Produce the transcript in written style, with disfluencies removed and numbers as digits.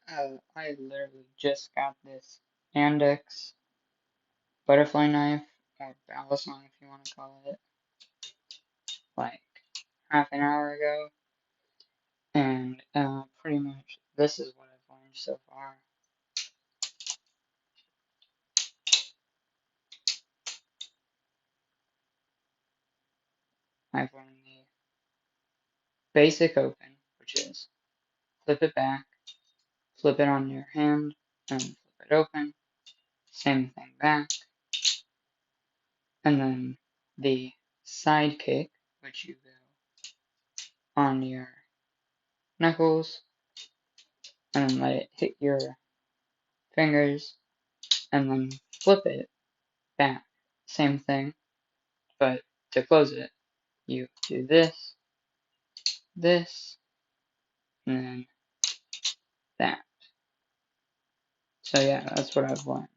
I literally just got this Yandex butterfly knife, or balisong if you want to call it, like half an hour ago, and pretty much this is what I've learned so far. I've learned the basic open, which is flip it back, flip it on your hand, and flip it open, same thing back, and then the side kick, which you go on your knuckles, and then let it hit your fingers, and then flip it back. Same thing, but to close it, you do this, this, and then that. So yeah, that's what I've learned.